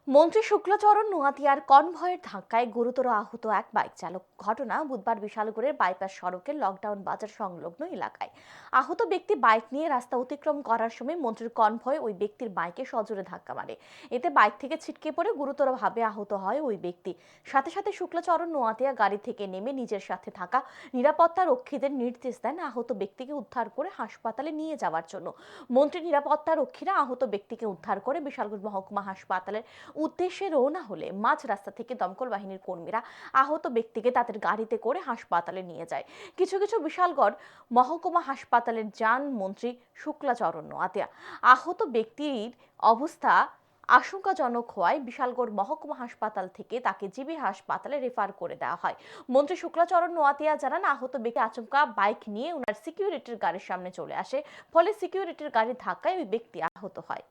মন্ত্রী শুক্লাচরণ নোয়াতিয়ার কনভয়ের ধাক্কায় গুরুতর আহত এক বাইক চালক। ঘটনা বুধবার বিশালগড়ের বাইপাস সড়কের লকডাউন বাজার সংলগ্ন এলাকায়। আহত ব্যক্তি বাইক নিয়ে রাস্তা অতিক্রম করার সময় মন্ত্রীর কনভয় ওই ব্যক্তির বাইকে সজোরে ধাক্কা মারে। এতে বাইক থেকে ছিটকে পড়ে গুরুতরভাবে আহত হয় ওই ব্যক্তি। সাথে সাথে শুক্লাচরণ নোয়াতিয়া গাড়ি থেকে নেমে নিজের সাথে থাকা নিরাপত্তা রক্ষীদের নির্দেশ দেন আহত ব্যক্তিকে উদ্ধার করে হাসপাতালে নিয়ে যাওয়ার জন্য। মন্ত্রী নিরাপত্তা রক্ষীরা আহত ব্যক্তিকে উদ্ধার করে বিশালগড় মহকুমা হাসপাতালের উদ্দেশ্যে রওনা হলে মাঝ রাস্তা থেকে দমকল বাহিনীর কর্মীরা আহত ব্যক্তিকে তাদের গাড়িতে করে হাসপাতালে নিয়ে যায়। কিছু কিছু বিশালগড় মহকুমা হাসপাতালের যান মন্ত্রী শুক্লাচরণ নোয়াতিয়া। আহত ব্যক্তির অবস্থা আশঙ্কাজনক হওয়ায় বিশালগড় মহকুমা হাসপাতাল থেকে তাকে জিবি হাসপাতালে রেফার করে দেওয়া হয়। মন্ত্রী শুক্লাচরণ নোয়াতিয়া জানান, আহত ব্যক্তি আচমকা বাইক নিয়ে ওনার সিকিউরিটির গাড়ির সামনে চলে আসে, ফলে সিকিউরিটির গাড়ির ধাক্কায় ওই ব্যক্তি আহত হয়।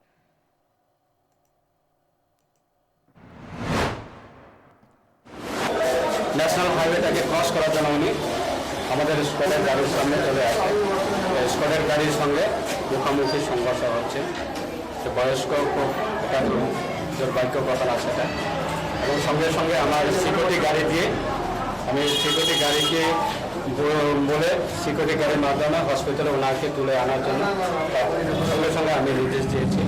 ন্যাশনাল হাইওয়েটাকে ক্রস করার জন্য উনি আমাদের স্কোয়াডের গাড়ির সামনে চলে আসে। স্কোয়াডের গাড়ির সঙ্গে মুখোমুখি সংঘর্ষ হচ্ছে। সে বয়স্ক দুর্ভাগ্য কথা না সেটা, এবং সঙ্গে সঙ্গে আমার সিকিউরিটি গাড়ি দিয়ে আমি সিকিউরিটি গাড়িকে বলে সিকিউরিটি গাড়ির মাধ্যমে হসপিটালে ওনাকে তুলে আনার জন্য সঙ্গে সঙ্গে আমি নির্দেশ দিয়েছি।